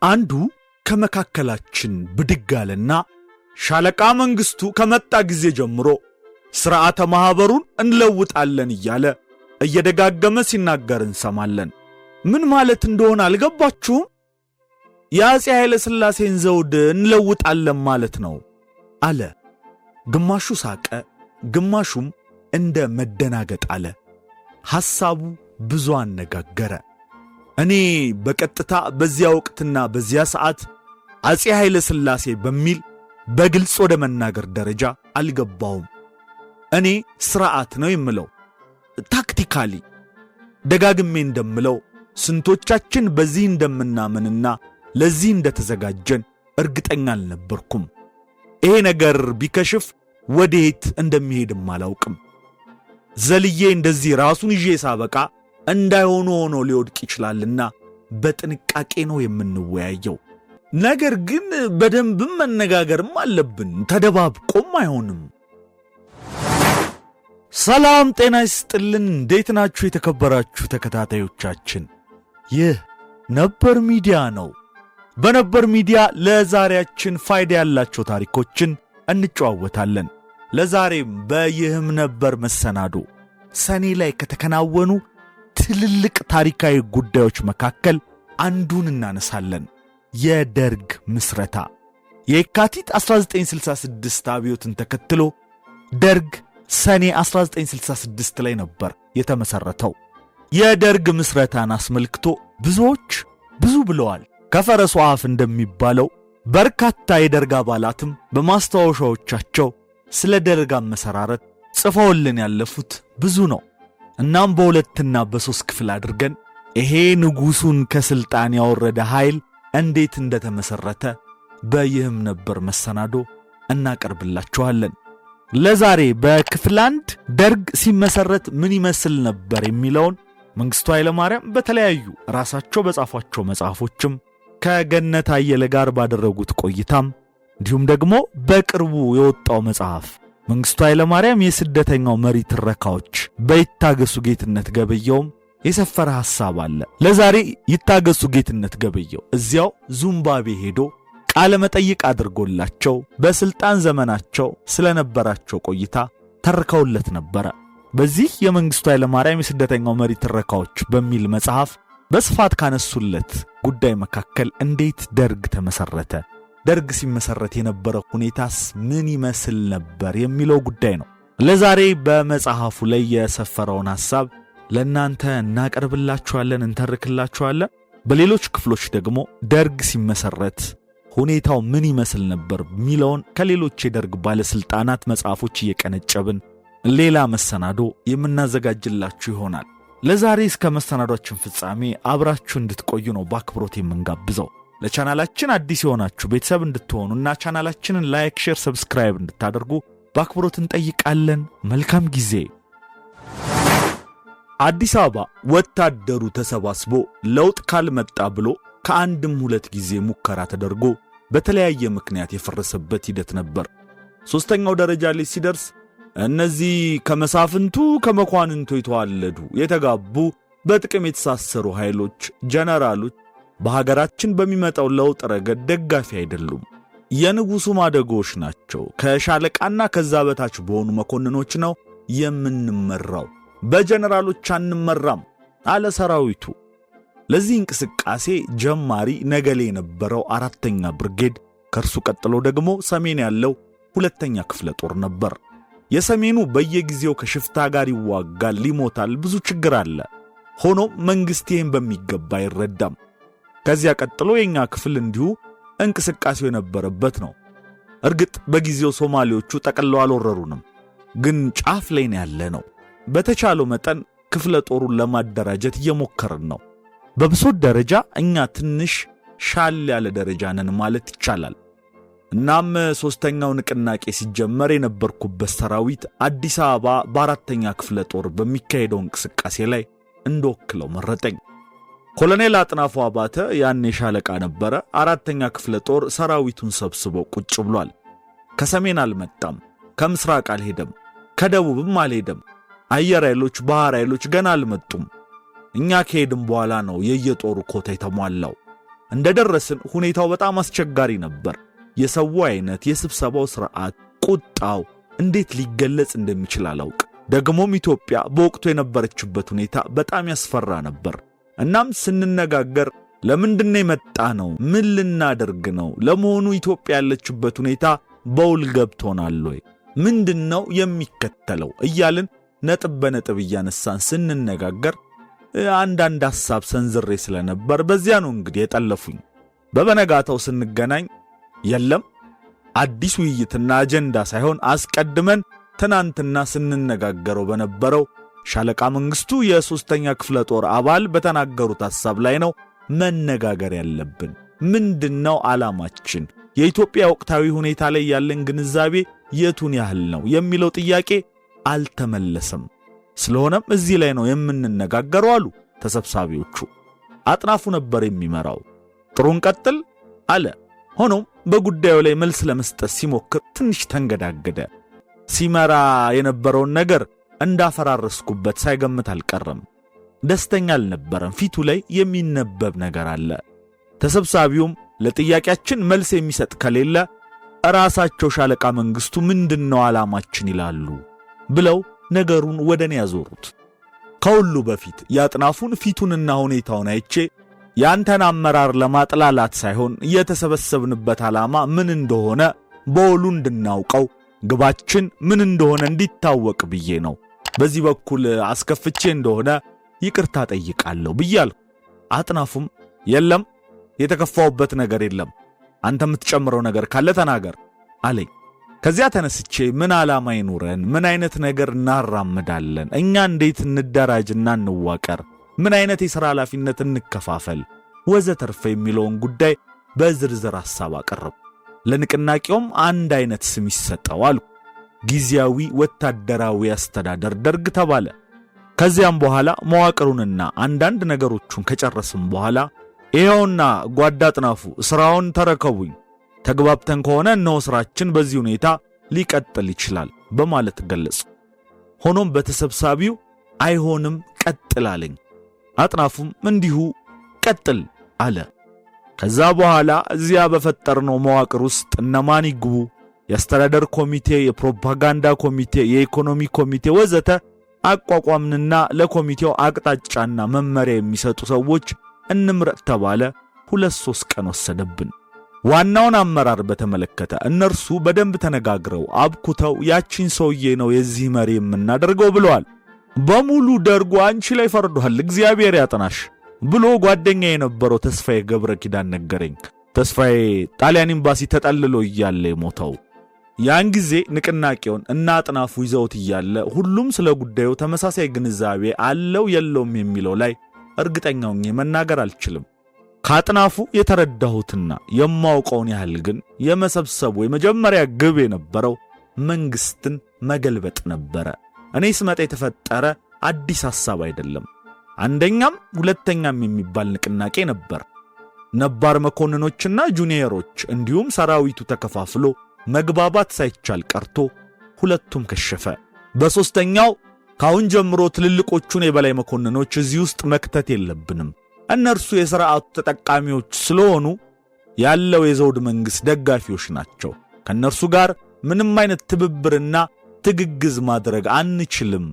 አንዱ ከመካከላችን ብድግ አለና ሻለቃ መንግስቱ ከመጣ ጊዜ ጀምሮ ስርዓተ ማህበሩን እንለውጣለን እያለ እየደጋገመ ሲናገር እንሰማለን። ምን ማለት እንደሆነ አልገባችሁም? የአፄ ኃይለ ሥላሴን ዘውድ እንለውጣለን ማለት ነው አለ። ግማሹ ሳቀ፣ ግማሹም እንደ መደናገጥ አለ። ሐሳቡ ብዙ አነጋገረ። እኔ በቀጥታ በዚያ ወቅትና በዚያ ሰዓት አፄ ኃይለ ሥላሴ በሚል በግልጽ ወደ መናገር ደረጃ አልገባውም። እኔ ስርዓት ነው የምለው። ታክቲካሊ ደጋግሜ እንደምለው ስንቶቻችን በዚህ እንደምናምንና ለዚህ እንደተዘጋጀን እርግጠኛ አልነበርኩም። ይሄ ነገር ቢከሽፍ ወዴት እንደሚሄድም አላውቅም። ዘልዬ እንደዚህ ራሱን ይዤ ሳበቃ እንዳይሆኑ ሆኖ ሊወድቅ ይችላልና በጥንቃቄ ነው የምንወያየው። ነገር ግን በደንብም መነጋገርም አለብን። ተደባብቆም አይሆንም። ሰላም ጤና ይስጥልን። እንዴት ናችሁ የተከበራችሁ ተከታታዮቻችን? ይህ ነበር ሚዲያ ነው። በነበር ሚዲያ ለዛሬያችን ፋይዳ ያላቸው ታሪኮችን እንጨዋወታለን። ለዛሬም በይህም ነበር መሰናዶ ሰኔ ላይ ከተከናወኑ ትልልቅ ታሪካዊ ጉዳዮች መካከል አንዱን እናነሳለን። የደርግ ምስረታ። የካቲት 1966 አብዮትን ተከትሎ ደርግ ሰኔ 1966 ላይ ነበር የተመሰረተው። የደርግ ምስረታን አስመልክቶ ብዙዎች ብዙ ብለዋል። ከፈረሱ አፍ እንደሚባለው በርካታ የደርግ አባላትም በማስታወሻዎቻቸው ስለ ደርግ አመሰራረት ጽፈውልን ያለፉት ብዙ ነው። እናም በሁለትና በሶስት ክፍል አድርገን ይሄ ንጉሱን ከስልጣን ያወረደ ኃይል እንዴት እንደተመሰረተ በይህም ነበር መሰናዶ እናቀርብላችኋለን። ለዛሬ በክፍል 1 ደርግ ሲመሰረት ምን ይመስል ነበር የሚለውን መንግስቱ ኃይለ ማርያም በተለያዩ ራሳቸው በጻፏቸው መጽሐፎችም ከገነት አየለ ጋር ባደረጉት ቆይታም እንዲሁም ደግሞ በቅርቡ የወጣው መጽሐፍ መንግስቱ ኃይለ ማርያም የስደተኛው መሪ ትረካዎች በይታገሱ ጌትነት ገበየውም የሰፈረ ሐሳብ አለ። ለዛሬ ይታገሱ ጌትነት ገበየው እዚያው ዙምባቤ ሄዶ ቃለ መጠይቅ አድርጎላቸው በስልጣን ዘመናቸው ስለነበራቸው ቆይታ ተርከውለት ነበር። በዚህ የመንግስቱ ኃይለ ማርያም የስደተኛው መሪ ትረካዎች በሚል መጽሐፍ በስፋት ካነሱለት ጉዳይ መካከል እንዴት ደርግ ተመሰረተ፣ ደርግ ሲመሰረት የነበረው ሁኔታስ ምን ይመስል ነበር የሚለው ጉዳይ ነው። ለዛሬ በመጽሐፉ ላይ የሰፈረውን ሐሳብ ለእናንተ እናቀርብላችኋለን፣ እንተርክላችኋለን። በሌሎች ክፍሎች ደግሞ ደርግ ሲመሰረት ሁኔታው ምን ይመስል ነበር ሚለውን ከሌሎች የደርግ ባለስልጣናት መጽሐፎች እየቀነጨብን ሌላ መሰናዶ የምናዘጋጅላችሁ ይሆናል። ለዛሬ እስከ መሰናዶችን ፍጻሜ አብራችሁ እንድትቆዩ ነው በአክብሮት የምንጋብዘው። ለቻናላችን አዲስ የሆናችሁ ቤተሰብ እንድትሆኑና ቻናላችንን ላይክ፣ ሼር፣ ሰብስክራይብ እንድታደርጉ በአክብሮት እንጠይቃለን። መልካም ጊዜ። አዲስ አበባ ወታደሩ ተሰባስቦ ለውጥ ካልመጣ ብሎ ከአንድም ሁለት ጊዜ ሙከራ ተደርጎ በተለያየ ምክንያት የፈረሰበት ሂደት ነበር። ሶስተኛው ደረጃ ላይ ሲደርስ እነዚህ ከመሳፍንቱ ከመኳንንቱ የተዋለዱ የተጋቡ በጥቅም የተሳሰሩ ኃይሎች ጀነራሎች በሀገራችን በሚመጣው ለውጥ ረገድ ደጋፊ አይደሉም። የንጉሱ ማደጎች ናቸው። ከሻለቃና ከዛ በታች በሆኑ መኮንኖች ነው የምንመራው፣ በጀነራሎች አንመራም አለ ሰራዊቱ። ለዚህ እንቅስቃሴ ጀማሪ ነገሌ የነበረው 4ኛ ብርጌድ፣ ከርሱ ቀጥሎ ደግሞ ሰሜን ያለው 2ኛ ክፍለ ጦር ነበር። የሰሜኑ በየጊዜው ከሽፍታ ጋር ይዋጋል፣ ይሞታል፣ ብዙ ችግር አለ። ሆኖም መንግስት ይህን በሚገባ አይረዳም። ከዚያ ቀጥሎ የኛ ክፍል እንዲሁ እንቅስቃሴው የነበረበት ነው። እርግጥ በጊዜው ሶማሌዎቹ ጠቅልለው አልወረሩንም፣ ግን ጫፍ ላይ ያለ ነው። በተቻለው መጠን ክፍለ ጦሩን ለማደራጀት እየሞከርን ነው። በብሶት ደረጃ እኛ ትንሽ ሻል ያለ ደረጃ ነን ማለት ይቻላል። እናም 3ኛው ንቅናቄ ሲጀመር የነበርኩበት ሰራዊት አዲስ አበባ በ4ኛ ክፍለ ጦር በሚካሄደው እንቅስቃሴ ላይ እንደወክለው መረጠኝ። ኮሎኔል አጥናፉ አባተ ያኔ ሻለቃ ነበረ። 4ኛ ክፍለ ጦር ሰራዊቱን ሰብስቦ ቁጭ ብሏል። ከሰሜን አልመጣም፣ ከምስራቅ አልሄደም፣ ከደቡብም አልሄደም። አየር ኃይሎች፣ ባህር ኃይሎች ገና አልመጡም። እኛ ከሄድን በኋላ ነው የየጦሩ ኮታ የተሟላው። እንደደረስን ሁኔታው በጣም አስቸጋሪ ነበር። የሰው አይነት፣ የስብሰባው ሥርዓት፣ ቁጣው እንዴት ሊገለጽ እንደሚችል አላውቅ። ደግሞም ኢትዮጵያ በወቅቱ የነበረችበት ሁኔታ በጣም ያስፈራ ነበር። እናም ስንነጋገር ለምንድነው የመጣነው? ምን ልናደርግ ነው? ለመሆኑ ኢትዮጵያ ያለችበት ሁኔታ በውል ገብቶናል ወይ? ምንድነው የሚከተለው? እያልን ነጥብ በነጥብ እያነሳን ስንነጋገር አንዳንድ ሐሳብ ሰንዝሬ ስለነበር በዚያ ነው እንግዲህ የጠለፉኝ። በበነጋታው ስንገናኝ የለም አዲስ ውይይትና አጀንዳ ሳይሆን አስቀድመን ትናንትና ስንነጋገረው በነበረው ሻለቃ መንግስቱ የ3ኛ ክፍለ ጦር አባል በተናገሩት ሐሳብ ላይ ነው መነጋገር ያለብን። ምንድነው ዓላማችን? የኢትዮጵያ ወቅታዊ ሁኔታ ላይ ያለን ግንዛቤ የቱን ያህል ነው የሚለው ጥያቄ አልተመለሰም። ስለሆነም እዚህ ላይ ነው የምንነጋገረው አሉ ተሰብሳቢዎቹ። አጥናፉ ነበር የሚመራው። ጥሩን ቀጥል አለ። ሆኖም በጉዳዩ ላይ መልስ ለመስጠት ሲሞክር ትንሽ ተንገዳገደ። ሲመራ የነበረውን ነገር እንዳፈራረስኩበት ሳይገምት አልቀረም። ደስተኛ አልነበረም። ፊቱ ላይ የሚነበብ ነገር አለ። ተሰብሳቢውም ለጥያቄያችን መልስ የሚሰጥ ከሌለ ራሳቸው ሻለቃ መንግስቱ ምንድነው ዓላማችን ይላሉ ብለው ነገሩን ወደኔ ያዞሩት። ከሁሉ በፊት ያጥናፉን ፊቱንና ሁኔታውን አይቼ ያንተን አመራር ለማጥላላት ሳይሆን የተሰበሰብንበት ዓላማ ምን እንደሆነ በውሉ እንድናውቀው ግባችን ምን እንደሆነ እንዲታወቅ ብዬ ነው። በዚህ በኩል አስከፍቼ እንደሆነ ይቅርታ ጠይቃለሁ ብያለሁ። አጥናፉም የለም የተከፋውበት ነገር የለም፣ አንተ የምትጨምረው ነገር ካለ ተናገር አለኝ። ከዚያ ተነስቼ ምን ዓላማ ይኑረን፣ ምን አይነት ነገር እናራምዳለን፣ እኛ እንዴት እንደራጅና እንዋቀር፣ ምን አይነት የሥራ ኃላፊነት እንከፋፈል ወዘተርፈ የሚለውን ጉዳይ በዝርዝር ሐሳብ አቀረብ። ለንቅናቄውም አንድ አይነት ስም ይሰጠው አሉ። ጊዜያዊ ወታደራዊ አስተዳደር ደርግ ተባለ። ከዚያም በኋላ መዋቅሩንና አንዳንድ ነገሮቹን ከጨረስም በኋላ ይሄውና ጓዳ አጥናፉ ስራውን ተረከቡኝ፣ ተግባብተን ከሆነ እነሆ ስራችን በዚህ ሁኔታ ሊቀጥል ይችላል በማለት ገለጹ። ሆኖም በተሰብሳቢው አይሆንም ቀጥል አለኝ። አጥናፉም እንዲሁ ቀጥል አለ። ከዛ በኋላ እዚያ በፈጠርነው መዋቅር ውስጥ እነማን ይግቡ፣ የአስተዳደር ኮሚቴ፣ የፕሮፓጋንዳ ኮሚቴ፣ የኢኮኖሚ ኮሚቴ ወዘተ አቋቋምንና ለኮሚቴው አቅጣጫና መመሪያ የሚሰጡ ሰዎች እንምረጥ ተባለ። 2-3 ቀን ወሰደብን። ዋናውን አመራር በተመለከተ እነርሱ በደንብ ተነጋግረው አብኩተው ያቺን ሰውዬ ነው የዚህ መሪ የምናደርገው ብለዋል። በሙሉ ደርጎ አንቺ ላይ ፈርዷል፣ እግዚአብሔር ያጥናሽ ብሎ ጓደኛ የነበረው ተስፋዬ ገብረ ኪዳን ነገረኝ። ተስፋዬ ጣሊያን ኤምባሲ ተጠልሎ እያለ የሞተው። ያን ጊዜ ንቅናቄውን እና አጥናፉ ይዘውት እያለ ሁሉም ስለ ጉዳዩ ተመሳሳይ ግንዛቤ አለው የለውም የሚለው ላይ እርግጠኛው ነኝ መናገር አልችልም። ካጥናፉ የተረዳሁትና የማውቀውን ያህል ግን የመሰብሰቡ የመጀመሪያ ግብ የነበረው መንግስትን መገልበጥ ነበረ። እኔ ስመጣ የተፈጠረ አዲስ ሐሳብ አይደለም። አንደኛም ሁለተኛም የሚባል ንቅናቄ ነበር። ነባር መኮንኖችና ጁኒየሮች እንዲሁም ሰራዊቱ ተከፋፍሎ መግባባት ሳይቻል ቀርቶ ሁለቱም ከሸፈ። በሶስተኛው ካሁን ጀምሮ ትልልቆቹን የበላይ መኮንኖች እዚህ ውስጥ መክተት የለብንም፣ እነርሱ የሥርዓቱ ተጠቃሚዎች ስለሆኑ ያለው የዘውድ መንግሥት ደጋፊዎች ናቸው፣ ከእነርሱ ጋር ምንም አይነት ትብብርና ትግግዝ ማድረግ አንችልም፣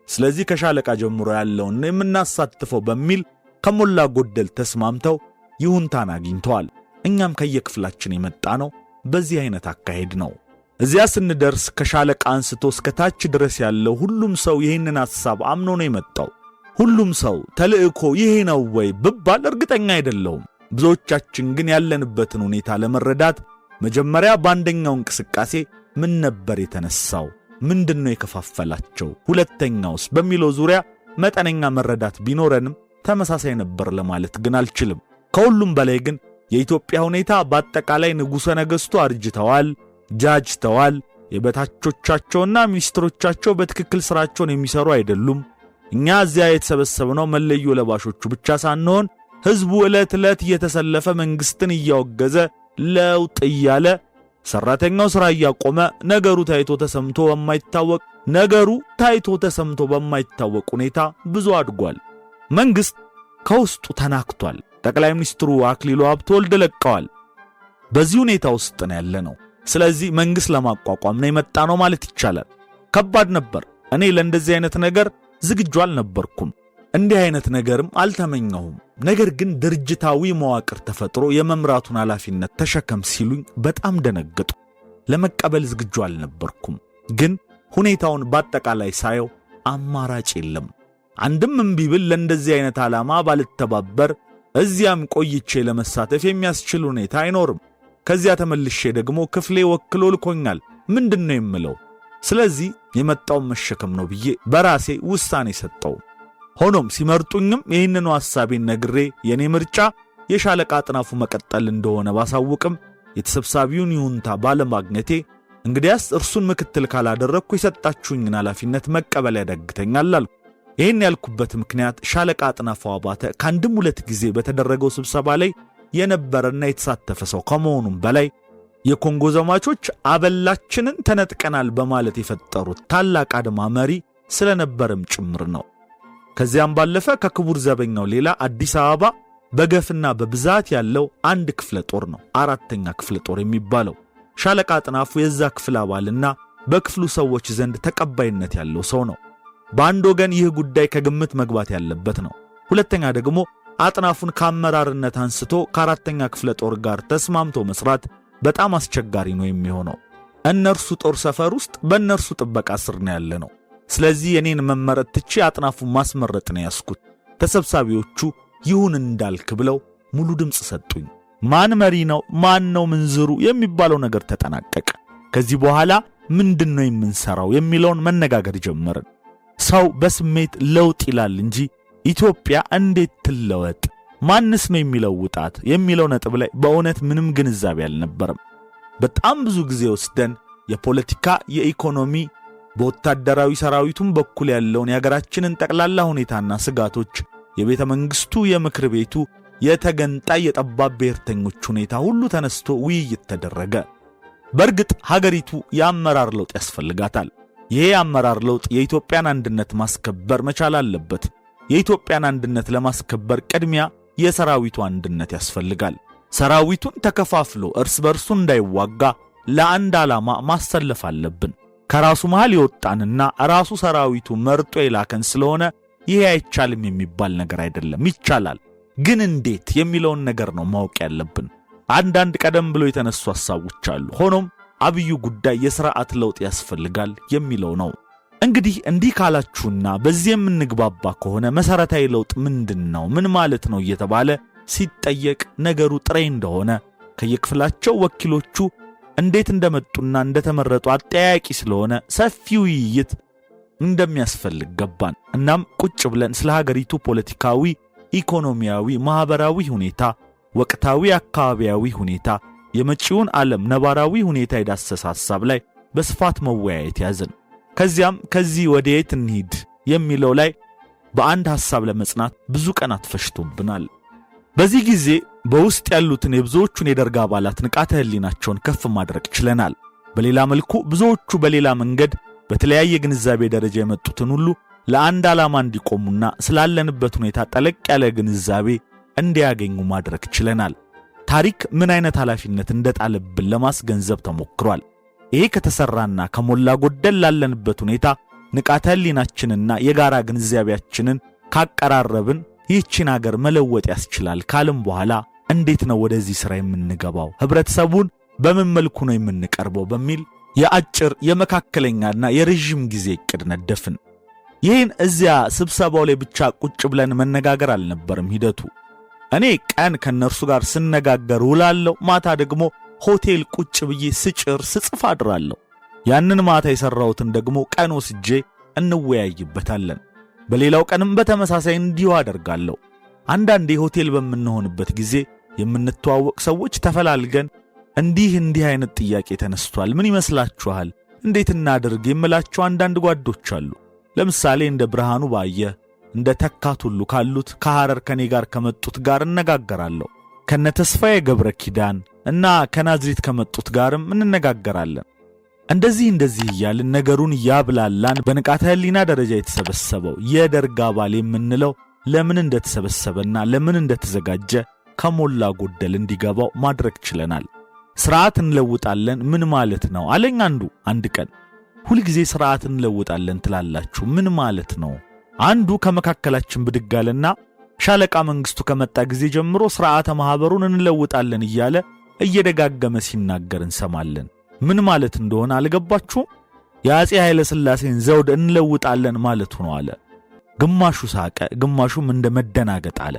ስለዚህ ከሻለቃ ጀምሮ ያለውን የምናሳትፈው በሚል ከሞላ ጎደል ተስማምተው ይሁንታን አግኝተዋል። እኛም ከየክፍላችን የመጣ ነው በዚህ አይነት አካሄድ ነው። እዚያ ስንደርስ ከሻለቃ አንስቶ እስከ ታች ድረስ ያለው ሁሉም ሰው ይህንን ሐሳብ አምኖ ነው የመጣው። ሁሉም ሰው ተልእኮ ይሄ ነው ወይ ብባል እርግጠኛ አይደለሁም። ብዙዎቻችን ግን ያለንበትን ሁኔታ ለመረዳት መጀመሪያ በአንደኛው እንቅስቃሴ ምን ነበር የተነሳው፣ ምንድነው የከፋፈላቸው፣ ሁለተኛውስ በሚለው ዙሪያ መጠነኛ መረዳት ቢኖረንም ተመሳሳይ ነበር ለማለት ግን አልችልም። ከሁሉም በላይ ግን የኢትዮጵያ ሁኔታ በአጠቃላይ ንጉሠ ነገሥቱ አርጅተዋል፣ ጃጅተዋል፣ የበታቾቻቸውና ሚኒስትሮቻቸው በትክክል ሥራቸውን የሚሰሩ አይደሉም። እኛ እዚያ የተሰበሰብነው መለዮ ለባሾቹ ብቻ ሳንሆን ሕዝቡ ዕለት ዕለት እየተሰለፈ መንግሥትን እያወገዘ ለውጥ እያለ ሠራተኛው ሥራ እያቆመ ነገሩ ታይቶ ተሰምቶ በማይታወቅ ሁኔታ ብዙ አድጓል። መንግሥት ከውስጡ ተናክቷል። ጠቅላይ ሚኒስትሩ አክሊሉ ሀብተወልድ ለቀዋል። በዚህ ሁኔታ ውስጥ ነው ያለነው። ስለዚህ መንግስት ለማቋቋም ነው የመጣ ነው ማለት ይቻላል። ከባድ ነበር። እኔ ለእንደዚህ አይነት ነገር ዝግጁ አልነበርኩም። እንዲህ አይነት ነገርም አልተመኘሁም። ነገር ግን ድርጅታዊ መዋቅር ተፈጥሮ የመምራቱን ኃላፊነት ተሸከም ሲሉኝ በጣም ደነገጡ። ለመቀበል ዝግጁ አልነበርኩም። ግን ሁኔታውን በአጠቃላይ ሳየው አማራጭ የለም። አንድም እምቢ ብል ለእንደዚህ አይነት ዓላማ ባልተባበር እዚያም ቆይቼ ለመሳተፍ የሚያስችል ሁኔታ አይኖርም። ከዚያ ተመልሼ ደግሞ ክፍሌ ወክሎ ልኮኛል። ምንድነው የምለው? ስለዚህ የመጣውን መሸከም ነው ብዬ በራሴ ውሳኔ ሰጠው። ሆኖም ሲመርጡኝም ይህንኑ ሐሳቤን ነግሬ የኔ ምርጫ የሻለቃ አጥናፉ መቀጠል እንደሆነ ባሳውቅም የተሰብሳቢውን ይሁንታ ባለማግኘቴ እንግዲያስ እርሱን ምክትል ካላደረግኩ የሰጣችሁኝን ኃላፊነት መቀበል ያዳግተኛል አልኩ። ይህን ያልኩበት ምክንያት ሻለቃ አጥናፉ አባተ ከአንድም ሁለት ጊዜ በተደረገው ስብሰባ ላይ የነበረና የተሳተፈ ሰው ከመሆኑም በላይ የኮንጎ ዘማቾች አበላችንን ተነጥቀናል በማለት የፈጠሩት ታላቅ አድማ መሪ ስለነበረም ጭምር ነው። ከዚያም ባለፈ ከክቡር ዘበኛው ሌላ አዲስ አበባ በገፍና በብዛት ያለው አንድ ክፍለ ጦር ነው፣ 4ኛ ክፍለ ጦር የሚባለው። ሻለቃ አጥናፉ የዛ ክፍል አባልና በክፍሉ ሰዎች ዘንድ ተቀባይነት ያለው ሰው ነው። በአንድ ወገን ይህ ጉዳይ ከግምት መግባት ያለበት ነው። ሁለተኛ ደግሞ አጥናፉን ከአመራርነት አንስቶ ከ4ኛ ክፍለ ጦር ጋር ተስማምቶ መስራት በጣም አስቸጋሪ ነው የሚሆነው። እነርሱ ጦር ሰፈር ውስጥ በእነርሱ ጥበቃ ስር ነው ያለ ነው። ስለዚህ የኔን መመረጥ ትቼ አጥናፉን ማስመረጥ ነው ያስኩት። ተሰብሳቢዎቹ ይሁን እንዳልክ ብለው ሙሉ ድምፅ ሰጡኝ። ማን መሪ ነው ማን ነው ምንዝሩ የሚባለው ነገር ተጠናቀቀ። ከዚህ በኋላ ምንድነው የምንሰራው የሚለውን መነጋገር ጀመርን። ሰው በስሜት ለውጥ ይላል እንጂ ኢትዮጵያ እንዴት ትለወጥ ማንስ ነው የሚለውጣት የሚለው ነጥብ ላይ በእውነት ምንም ግንዛቤ አልነበረም። በጣም ብዙ ጊዜ ወስደን የፖለቲካ የኢኮኖሚ በወታደራዊ ሰራዊቱም በኩል ያለውን የሀገራችንን ጠቅላላ ሁኔታና ስጋቶች የቤተ መንግስቱ የምክር ቤቱ የተገንጣይ የጠባብ ብሔርተኞች ሁኔታ ሁሉ ተነስቶ ውይይት ተደረገ። በእርግጥ ሀገሪቱ የአመራር ለውጥ ያስፈልጋታል። ይሄ የአመራር ለውጥ የኢትዮጵያን አንድነት ማስከበር መቻል አለበት። የኢትዮጵያን አንድነት ለማስከበር ቅድሚያ የሰራዊቱ አንድነት ያስፈልጋል። ሰራዊቱን ተከፋፍሎ እርስ በርሱ እንዳይዋጋ ለአንድ ዓላማ ማሰለፍ አለብን። ከራሱ መሃል የወጣንና ራሱ ሰራዊቱ መርጦ የላከን ስለሆነ ይሄ አይቻልም የሚባል ነገር አይደለም። ይቻላል፣ ግን እንዴት የሚለውን ነገር ነው ማወቅ ያለብን። አንዳንድ ቀደም ብሎ የተነሱ ሐሳቦች አሉ። ሆኖም አብዩ ጉዳይ የሥርዓት ለውጥ ያስፈልጋል የሚለው ነው። እንግዲህ እንዲህ ካላችሁና በዚህ የምንግባባ ከሆነ መሰረታዊ ለውጥ ምንድነው ምን ማለት ነው እየተባለ ሲጠየቅ ነገሩ ጥሬ እንደሆነ ከየክፍላቸው ወኪሎቹ እንዴት እንደመጡና እንደተመረጡ አጠያያቂ ስለሆነ ሰፊ ውይይት እንደሚያስፈልግ ገባን። እናም ቁጭ ብለን ስለ ሀገሪቱ ፖለቲካዊ፣ ኢኮኖሚያዊ፣ ማህበራዊ ሁኔታ፣ ወቅታዊ አካባቢያዊ ሁኔታ፣ የመጪውን ዓለም ነባራዊ ሁኔታ የዳሰሰ ሐሳብ ላይ በስፋት መወያየት ያዝን። ከዚያም ከዚህ ወዴት እንሂድ የሚለው ላይ በአንድ ሐሳብ ለመጽናት ብዙ ቀናት ፈሽቶብናል። በዚህ ጊዜ በውስጥ ያሉትን የብዙዎቹን የደርግ አባላት ንቃተ ህሊናቸውን ከፍ ማድረግ ችለናል። በሌላ መልኩ ብዙዎቹ በሌላ መንገድ በተለያየ ግንዛቤ ደረጃ የመጡትን ሁሉ ለአንድ ዓላማ እንዲቆሙና ስላለንበት ሁኔታ ጠለቅ ያለ ግንዛቤ እንዲያገኙ ማድረግ ችለናል። ታሪክ ምን አይነት ኃላፊነት እንደጣለብን ለማስገንዘብ ተሞክሯል። ይሄ ከተሰራና ከሞላ ጎደል ላለንበት ሁኔታ ንቃተ ህሊናችንና የጋራ ግንዛቤያችንን ካቀራረብን ይህችን ሀገር መለወጥ ያስችላል ካለም በኋላ እንዴት ነው ወደዚህ ሥራ የምንገባው? ህብረተሰቡን በምን መልኩ ነው የምንቀርበው? በሚል የአጭር የመካከለኛና የረጅም ጊዜ እቅድ ነደፍን። ይህን እዚያ ስብሰባው ላይ ብቻ ቁጭ ብለን መነጋገር አልነበረም ሂደቱ። እኔ ቀን ከነርሱ ጋር ስነጋገር ውላለሁ፣ ማታ ደግሞ ሆቴል ቁጭ ብዬ ስጭር ስጽፍ አድራለሁ። ያንን ማታ የሰራሁትን ደግሞ ቀን ወስጄ እንወያይበታለን። በሌላው ቀንም በተመሳሳይ እንዲሁ አደርጋለሁ። አንዳንዴ ሆቴል በምንሆንበት ጊዜ የምንተዋወቅ ሰዎች ተፈላልገን እንዲህ አይነት ጥያቄ ተነስቷል፣ ምን ይመስላችኋል? እንዴት እናድርግ የምላቸው አንዳንድ ጓዶች አሉ። ለምሳሌ እንደ ብርሃኑ ባየ፣ እንደ ተካት ሁሉ ካሉት ከሐረር ከኔ ጋር ከመጡት ጋር እነጋገራለሁ። ከነ ተስፋዬ ገብረ ኪዳን እና ከናዝሬት ከመጡት ጋርም እንነጋገራለን። እንደዚህ እያልን ነገሩን ያብላላን በንቃተ ህሊና ደረጃ የተሰበሰበው የደርግ አባል የምንለው ለምን እንደተሰበሰበና ለምን እንደተዘጋጀ ከሞላ ጎደል እንዲገባው ማድረግ ችለናል። ስርዓት እንለውጣለን ምን ማለት ነው አለኝ አንዱ አንድ ቀን። ሁሉ ጊዜ ስርዓት እንለውጣለን ትላላችሁ ምን ማለት ነው? አንዱ ከመካከላችን ብድግ አለና ሻለቃ መንግስቱ ከመጣ ጊዜ ጀምሮ ስርዓተ ማህበሩን እንለውጣለን እያለ እየደጋገመ ሲናገር እንሰማለን። ምን ማለት እንደሆነ አልገባችሁም? የአፄ ኃይለ ሥላሴን ዘውድ እንለውጣለን ማለት ነው አለ። ግማሹ ሳቀ፣ ግማሹም እንደ መደናገጥ አለ።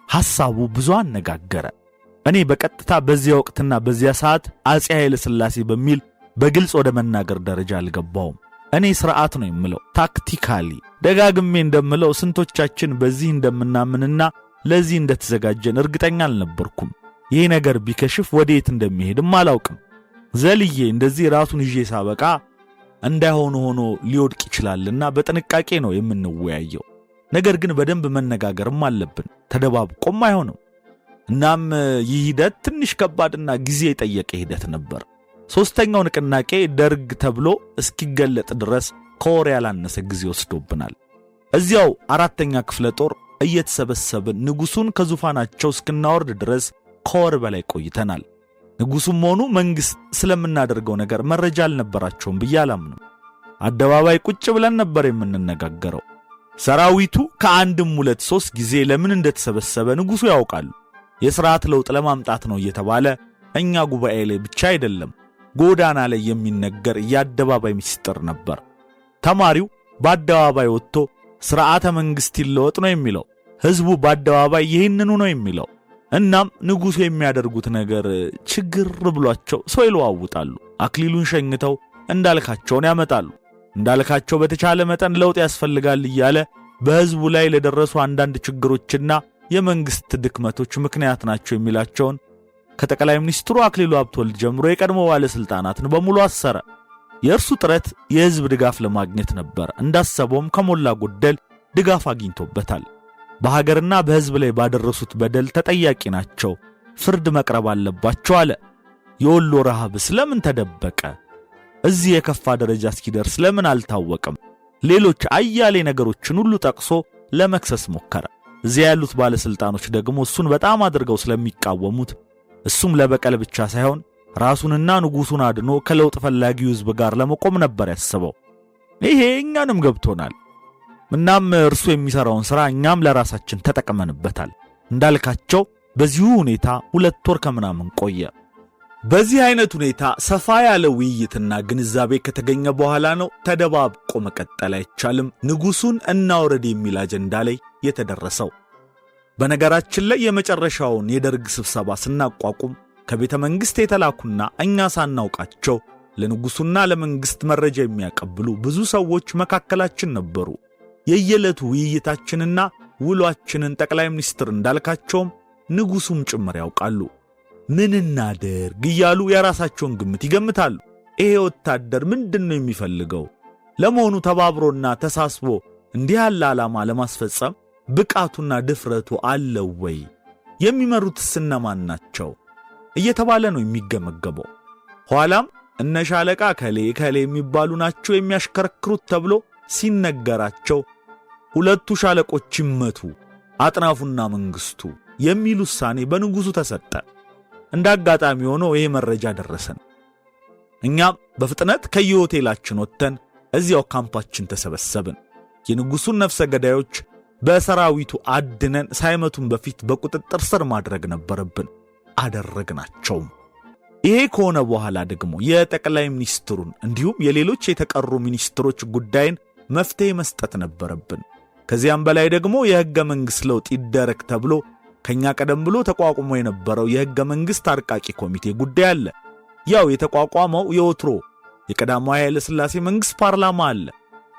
ሐሳቡ ብዙ አነጋገረ። እኔ በቀጥታ በዚያ ወቅትና በዚያ ሰዓት አፄ ኃይለ ሥላሴ በሚል በግልጽ ወደ መናገር ደረጃ አልገባውም። እኔ ስርዓት ነው የምለው ታክቲካሊ። ደጋግሜ እንደምለው ስንቶቻችን በዚህ እንደምናምንና ለዚህ እንደተዘጋጀን እርግጠኛ አልነበርኩም። ይሄ ነገር ቢከሽፍ ወዴት እንደሚሄድም አላውቅም። ዘልዬ እንደዚህ ራሱን ይዤ ሳበቃ እንዳይሆን ሆኖ ሊወድቅ ይችላልና በጥንቃቄ ነው የምንወያየው። ነገር ግን በደንብ መነጋገርም አለብን። ተደባብቆም አይሆንም። እናም ይህ ሂደት ትንሽ ከባድና ጊዜ የጠየቀ ሂደት ነበር። ሶስተኛው ንቅናቄ ደርግ ተብሎ እስኪገለጥ ድረስ ከወር ያላነሰ ጊዜ ወስዶብናል። እዚያው አራተኛ ክፍለ ጦር እየተሰበሰብን ንጉሱን ከዙፋናቸው እስክናወርድ ድረስ ከወር በላይ ቆይተናል። ንጉሱም ሆኑ መንግስት ስለምናደርገው ነገር መረጃ አልነበራቸውም ብዬ አላምንም። አደባባይ ቁጭ ብለን ነበር የምንነጋገረው። ሰራዊቱ ከአንድም 2-3 ጊዜ ለምን እንደተሰበሰበ ንጉሱ ያውቃሉ። የሥርዓት ለውጥ ለማምጣት ነው እየተባለ እኛ ጉባኤ ላይ ብቻ አይደለም ጎዳና ላይ የሚነገር የአደባባይ ምስጢር ነበር። ተማሪው በአደባባይ ወጥቶ ሥርዓተ መንግስት ይለወጥ ነው የሚለው። ሕዝቡ በአደባባይ ይህንኑ ነው የሚለው። እናም ንጉሱ የሚያደርጉት ነገር ችግር ብሏቸው ሰው ይለዋውጣሉ። አክሊሉን ሸኝተው እንዳልካቸውን ያመጣሉ። እንዳልካቸው በተቻለ መጠን ለውጥ ያስፈልጋል እያለ በሕዝቡ ላይ ለደረሱ አንዳንድ ችግሮችና የመንግስት ድክመቶች ምክንያት ናቸው የሚላቸውን ከጠቅላይ ሚኒስትሩ አክሊሉ ሀብተወልድ ጀምሮ የቀድሞ ባለስልጣናትን በሙሉ አሰረ። የእርሱ ጥረት የሕዝብ ድጋፍ ለማግኘት ነበር። እንዳሰበውም ከሞላ ጎደል ድጋፍ አግኝቶበታል። በሀገርና በሕዝብ ላይ ባደረሱት በደል ተጠያቂ ናቸው፣ ፍርድ መቅረብ አለባቸው አለ። የወሎ ረሃብ ስለምን ተደበቀ? እዚህ የከፋ ደረጃ እስኪደርስ ለምን አልታወቀም? ሌሎች አያሌ ነገሮችን ሁሉ ጠቅሶ ለመክሰስ ሞከረ። እዚያ ያሉት ባለስልጣኖች ደግሞ እሱን በጣም አድርገው ስለሚቃወሙት እሱም ለበቀል ብቻ ሳይሆን ራሱንና ንጉሱን አድኖ ከለውጥ ፈላጊው ሕዝብ ጋር ለመቆም ነበር ያስበው። ይሄ እኛንም ገብቶናል። እናም እርሱ የሚሰራውን ሥራ እኛም ለራሳችን ተጠቅመንበታል። እንዳልካቸው በዚሁ ሁኔታ 2 ወር ከምናምን ቆየ። በዚህ አይነት ሁኔታ ሰፋ ያለ ውይይትና ግንዛቤ ከተገኘ በኋላ ነው ተደባብቆ መቀጠል አይቻልም ንጉሱን እናውረድ የሚል አጀንዳ ላይ የተደረሰው። በነገራችን ላይ የመጨረሻውን የደርግ ስብሰባ ስናቋቁም ከቤተ መንግሥት የተላኩና እኛ ሳናውቃቸው ለንጉሱና ለመንግስት መረጃ የሚያቀብሉ ብዙ ሰዎች መካከላችን ነበሩ። የየዕለቱ ውይይታችንና ውሏችንን ጠቅላይ ሚኒስትር እንዳልካቸውም ንጉሱም ጭምር ያውቃሉ። ምን እናድርግ እያሉ የራሳቸውን ግምት ይገምታሉ። ይሄ ወታደር ምንድነው የሚፈልገው? ለመሆኑ ተባብሮና ተሳስቦ እንዲህ ያለ ዓላማ ለማስፈጸም ብቃቱና ድፍረቱ አለው ወይ? የሚመሩትስ እነማን ናቸው? እየተባለ ነው የሚገመገመው። ኋላም እነ ሻለቃ ከሌ የሚባሉ ናቸው የሚያሽከረክሩት ተብሎ ሲነገራቸው 2 ሻለቆች ይመቱ፣ አጥናፉና መንግስቱ የሚል ውሳኔ በንጉሱ ተሰጠ። እንዳጋጣሚ ሆኖ ይሄ መረጃ ደረሰን። እኛም በፍጥነት ከየሆቴላችን ወጥተን እዚያው ካምፓችን ተሰበሰብን። የንጉሱን ነፍሰ ገዳዮች በሰራዊቱ አድነን ሳይመቱን በፊት በቁጥጥር ስር ማድረግ ነበረብን። አደረግናቸውም። ይሄ ከሆነ በኋላ ደግሞ የጠቅላይ ሚኒስትሩን እንዲሁም የሌሎች የተቀሩ ሚኒስትሮች ጉዳይን መፍትሄ መስጠት ነበረብን። ከዚያም በላይ ደግሞ የሕገ መንግሥት ለውጥ ይደረግ ተብሎ ከኛ ቀደም ብሎ ተቋቁሞ የነበረው የሕገ መንግሥት አርቃቂ ኮሚቴ ጉዳይ አለ። ያው የተቋቋመው የወትሮ የቀዳማዊ ኃይለ ሥላሴ መንግሥት ፓርላማ አለ።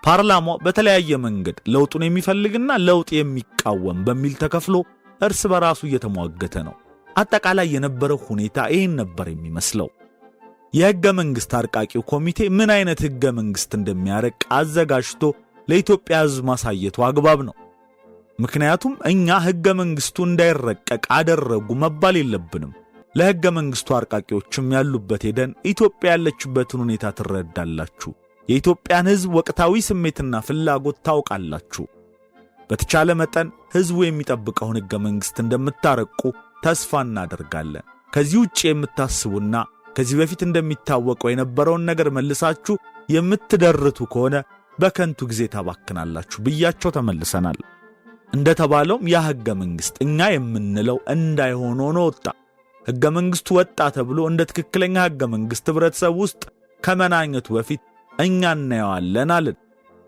ፓርላማው በተለያየ መንገድ ለውጡን የሚፈልግና ለውጥ የሚቃወም በሚል ተከፍሎ እርስ በራሱ እየተሟገተ ነው። አጠቃላይ የነበረው ሁኔታ ይህን ነበር የሚመስለው። የሕገ መንግሥት አርቃቂው ኮሚቴ ምን አይነት ሕገ መንግሥት እንደሚያረቅ አዘጋጅቶ ለኢትዮጵያ ሕዝብ ማሳየቱ አግባብ ነው። ምክንያቱም እኛ ሕገ መንግሥቱ እንዳይረቀቅ አደረጉ መባል የለብንም። ለሕገ መንግሥቱ አርቃቂዎችም ያሉበት ሄደን ኢትዮጵያ ያለችበትን ሁኔታ ትረዳላችሁ፣ የኢትዮጵያን ሕዝብ ወቅታዊ ስሜትና ፍላጎት ታውቃላችሁ፣ በተቻለ መጠን ሕዝቡ የሚጠብቀውን ሕገ መንግሥት እንደምታረቁ ተስፋ እናደርጋለን። ከዚህ ውጪ የምታስቡና ከዚህ በፊት እንደሚታወቀው የነበረውን ነገር መልሳችሁ የምትደርቱ ከሆነ በከንቱ ጊዜ ታባክናላችሁ ብያቸው ተመልሰናል። እንደተባለውም ያ ሕገ መንግሥት እኛ የምንለው እንዳይሆን ሆኖ ወጣ። ሕገ መንግሥቱ ወጣ ተብሎ እንደ ትክክለኛ ሕገ መንግሥት ህብረተሰብ ውስጥ ከመናኘቱ በፊት እኛ እናየዋለን አልን።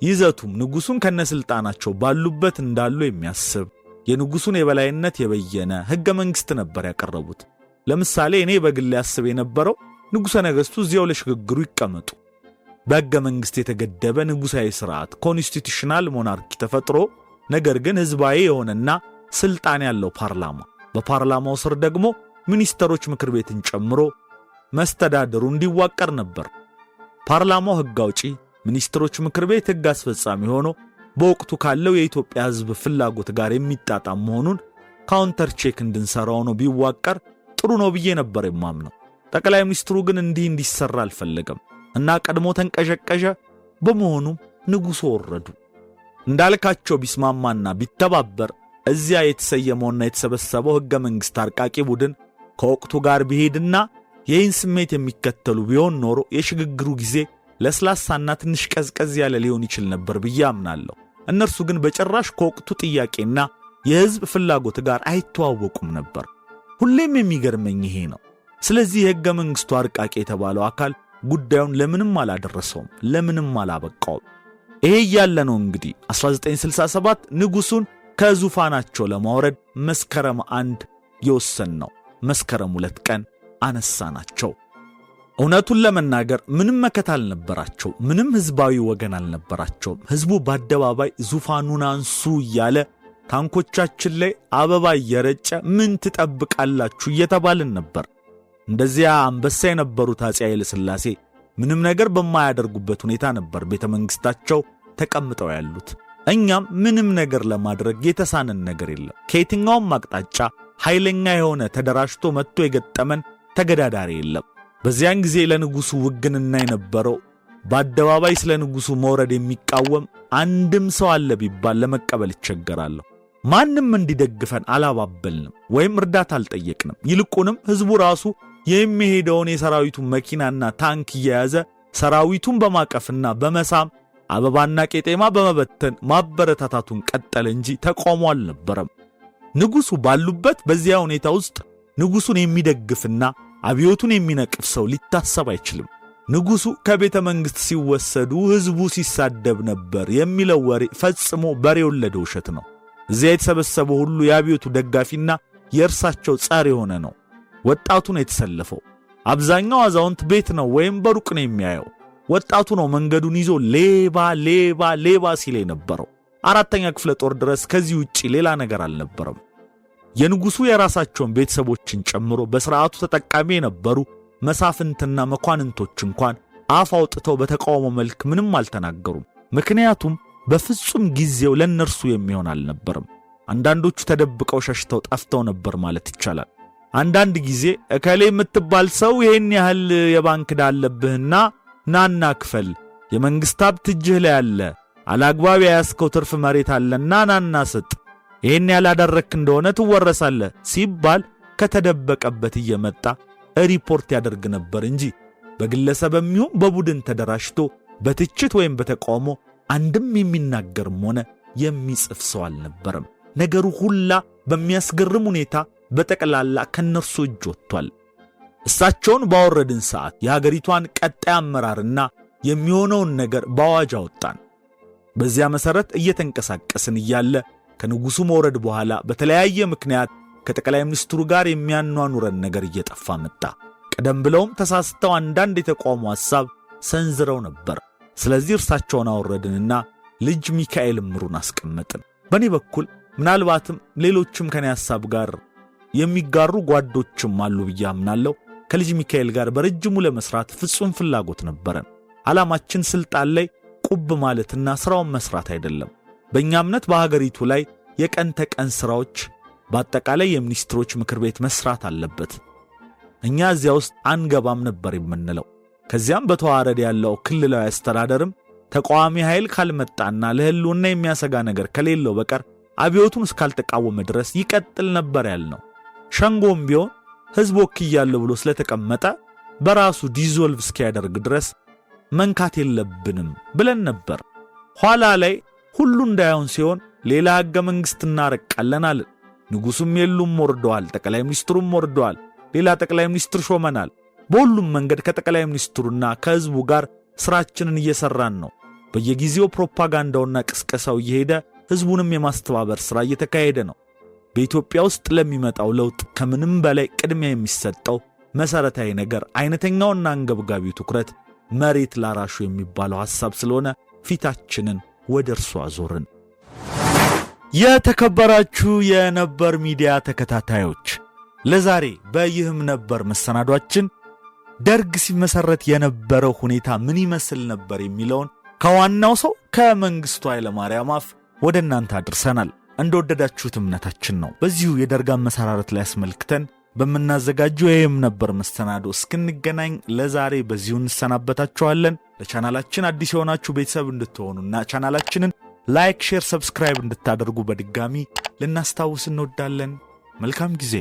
ይዘቱም ንጉሡን ከነስልጣናቸው ባሉበት እንዳሉ የሚያስብ የንጉሡን የበላይነት የበየነ ሕገ መንግሥት ነበር ያቀረቡት። ለምሳሌ እኔ በግል ያስብ የነበረው ንጉሠ ነገሥቱ እዚያው ለሽግግሩ ይቀመጡ፣ በሕገ መንግሥት የተገደበ ንጉሣዊ ሥርዓት ኮንስቲቱሽናል ሞናርኪ ተፈጥሮ፣ ነገር ግን ሕዝባዊ የሆነና ሥልጣን ያለው ፓርላማ፣ በፓርላማው ስር ደግሞ ሚኒስተሮች ምክር ቤትን ጨምሮ መስተዳድሩ እንዲዋቀር ነበር። ፓርላማው ሕግ አውጪ፣ ሚኒስትሮች ምክር ቤት ሕግ አስፈጻሚ ሆኖ በወቅቱ ካለው የኢትዮጵያ ሕዝብ ፍላጎት ጋር የሚጣጣም መሆኑን ካውንተር ቼክ እንድንሰራው ነው ቢዋቀር ጥሩ ነው ብዬ ነበር የማምነው። ጠቅላይ ሚኒስትሩ ግን እንዲህ እንዲሰራ አልፈለገም እና ቀድሞ ተንቀዠቀዠ። በመሆኑም ንጉሡ ወረዱ። እንዳልካቸው ቢስማማና ቢተባበር እዚያ የተሰየመውና የተሰበሰበው ሕገ መንግሥት አርቃቂ ቡድን ከወቅቱ ጋር ቢሄድና ይህን ስሜት የሚከተሉ ቢሆን ኖሮ የሽግግሩ ጊዜ ለስላሳና ትንሽ ቀዝቀዝ ያለ ሊሆን ይችል ነበር ብዬ አምናለሁ። እነርሱ ግን በጭራሽ ከወቅቱ ጥያቄና የሕዝብ ፍላጎት ጋር አይተዋወቁም ነበር። ሁሌም የሚገርመኝ ይሄ ነው። ስለዚህ የሕገ መንግሥቱ አርቃቂ የተባለው አካል ጉዳዩን ለምንም አላደረሰውም፣ ለምንም አላበቃውም። ይሄ እያለ ነው እንግዲህ 1967 ንጉሡን ከዙፋናቸው ለማውረድ መስከረም 1 የወሰንነው። መስከረም 2 ቀን አነሳናቸው። እውነቱን ለመናገር ምንም መከታ አልነበራቸው፣ ምንም ሕዝባዊ ወገን አልነበራቸውም። ሕዝቡ በአደባባይ ዙፋኑን አንሱ እያለ ታንኮቻችን ላይ አበባ እየረጨ ምን ትጠብቃላችሁ እየተባልን ነበር። እንደዚያ አንበሳ የነበሩት አፄ ኃይለ ሥላሴ ምንም ነገር በማያደርጉበት ሁኔታ ነበር ቤተ መንግሥታቸው ተቀምጠው ያሉት። እኛም ምንም ነገር ለማድረግ የተሳነን ነገር የለም። ከየትኛውም አቅጣጫ ኃይለኛ የሆነ ተደራጅቶ መጥቶ የገጠመን ተገዳዳሪ የለም። በዚያን ጊዜ ለንጉሡ ውግንና የነበረው በአደባባይ ስለ ንጉሡ መውረድ የሚቃወም አንድም ሰው አለ ቢባል ለመቀበል ይቸገራለሁ። ማንም እንዲደግፈን አላባበልንም ወይም እርዳታ አልጠየቅንም። ይልቁንም ሕዝቡ ራሱ የሚሄደውን የሰራዊቱን መኪናና ታንክ እየያዘ ሰራዊቱን በማቀፍና በመሳም አበባና ቄጤማ በመበተን ማበረታታቱን ቀጠለ እንጂ ተቃውሞ አልነበረም። ንጉሡ ባሉበት በዚያ ሁኔታ ውስጥ ንጉሡን የሚደግፍና አብዮቱን የሚነቅፍ ሰው ሊታሰብ አይችልም። ንጉሡ ከቤተ መንግሥት ሲወሰዱ ሕዝቡ ሲሳደብ ነበር የሚለው ወሬ ፈጽሞ በሬ የወለደ ውሸት ነው። እዚያ የተሰበሰበው ሁሉ የአብዮቱ ደጋፊና የእርሳቸው ጸር የሆነ ነው። ወጣቱ ነው የተሰለፈው። አብዛኛው አዛውንት ቤት ነው ወይም በሩቅ ነው የሚያየው። ወጣቱ ነው መንገዱን ይዞ ሌባ ሌባ ሌባ ሲል የነበረው። 4ኛ ክፍለ ጦር ድረስ ከዚህ ውጪ ሌላ ነገር አልነበረም። የንጉሡ የራሳቸውን ቤተሰቦችን ጨምሮ በሥርዓቱ ተጠቃሚ የነበሩ መሳፍንትና መኳንንቶች እንኳን አፍ አውጥተው በተቃውሞ መልክ ምንም አልተናገሩም። ምክንያቱም በፍጹም ጊዜው ለእነርሱ የሚሆን አልነበረም። አንዳንዶቹ ተደብቀው ሸሽተው ጠፍተው ነበር ማለት ይቻላል። አንዳንድ ጊዜ እከሌ የምትባል ሰው ይህን ያህል የባንክ ዕዳ አለብህና ናና ክፈል፣ የመንግሥት ሀብት እጅህ ላይ አለ፣ አላግባብ የያዝከው ትርፍ መሬት አለና ናና ስጥ፣ ይህን ያላደረክ እንደሆነ ትወረሳለህ ሲባል ከተደበቀበት እየመጣ ሪፖርት ያደርግ ነበር እንጂ በግለሰብም ይሁን በቡድን ተደራጅቶ በትችት ወይም በተቃውሞ አንድም የሚናገርም ሆነ የሚጽፍ ሰው አልነበረም። ነገሩ ሁላ በሚያስገርም ሁኔታ በጠቅላላ ከነርሱ እጅ ወጥቷል። እሳቸውን ባወረድን ሰዓት የሀገሪቷን ቀጣይ አመራርና የሚሆነውን ነገር በአዋጅ አወጣን። በዚያ መሠረት እየተንቀሳቀስን እያለ ከንጉሡ መውረድ በኋላ በተለያየ ምክንያት ከጠቅላይ ሚኒስትሩ ጋር የሚያኗኑረን ነገር እየጠፋ መጣ። ቀደም ብለውም ተሳስተው አንዳንድ የተቃውሞ ሐሳብ ሰንዝረው ነበር። ስለዚህ እርሳቸውን አወረድንና ልጅ ሚካኤል እምሩን አስቀመጥን። በእኔ በኩል ምናልባትም ሌሎችም ከኔ ሐሳብ ጋር የሚጋሩ ጓዶችም አሉ ብዬ አምናለሁ። ከልጅ ሚካኤል ጋር በረጅሙ ለመስራት ፍጹም ፍላጎት ነበረን። ዓላማችን ስልጣን ላይ ቁብ ማለትና ሥራውን መስራት አይደለም። በእኛ እምነት በሀገሪቱ ላይ የቀን ተቀን ሥራዎች በአጠቃላይ የሚኒስትሮች ምክር ቤት መስራት አለበት። እኛ እዚያ ውስጥ አንገባም ነበር የምንለው። ከዚያም በተዋረድ ያለው ክልላዊ አስተዳደርም ተቃዋሚ ኃይል ካልመጣና ለሕልውና የሚያሰጋ ነገር ከሌለው በቀር አብዮቱን እስካልተቃወመ ድረስ ይቀጥል ነበር ያልነው። ሸንጎም ቢሆን ህዝብ ወክያለሁ ብሎ ስለተቀመጠ በራሱ ዲዞልቭ እስኪያደርግ ድረስ መንካት የለብንም ብለን ነበር። ኋላ ላይ ሁሉ እንዳይሆን ሲሆን ሌላ ህገ መንግስት እናረቃለን አለ። ንጉሱም የሉም ወርደዋል፣ ጠቅላይ ሚኒስትሩም ወርደዋል፣ ሌላ ጠቅላይ ሚኒስትር ሾመናል። በሁሉም መንገድ ከጠቅላይ ሚኒስትሩና ከህዝቡ ጋር ስራችንን እየሰራን ነው። በየጊዜው ፕሮፓጋንዳውና ቅስቀሳው እየሄደ ህዝቡንም የማስተባበር ስራ እየተካሄደ ነው። በኢትዮጵያ ውስጥ ለሚመጣው ለውጥ ከምንም በላይ ቅድሚያ የሚሰጠው መሰረታዊ ነገር አይነተኛውና አንገብጋቢው ትኩረት መሬት ላራሹ የሚባለው ሐሳብ ስለሆነ ፊታችንን ወደ እርሱ አዞርን። የተከበራችሁ የነበር ሚዲያ ተከታታዮች ለዛሬ በይህም ነበር መሰናዷችን ደርግ ሲመሰረት የነበረው ሁኔታ ምን ይመስል ነበር የሚለውን ከዋናው ሰው ከመንግስቱ ኃይለማርያም አፍ ወደ እናንተ አድርሰናል። እንደወደዳችሁት እምነታችን ነው። በዚሁ የደርግ አመሰራረት ላይ አስመልክተን በመናዘጋጀው ይህም ነበር መሰናዶ እስክንገናኝ ለዛሬ በዚሁ እንሰናበታችኋለን። ለቻናላችን አዲስ የሆናችሁ ቤተሰብ እንድትሆኑና ቻናላችንን ላይክ፣ ሼር፣ ሰብስክራይብ እንድታደርጉ በድጋሚ ልናስታውስ እንወዳለን። መልካም ጊዜ።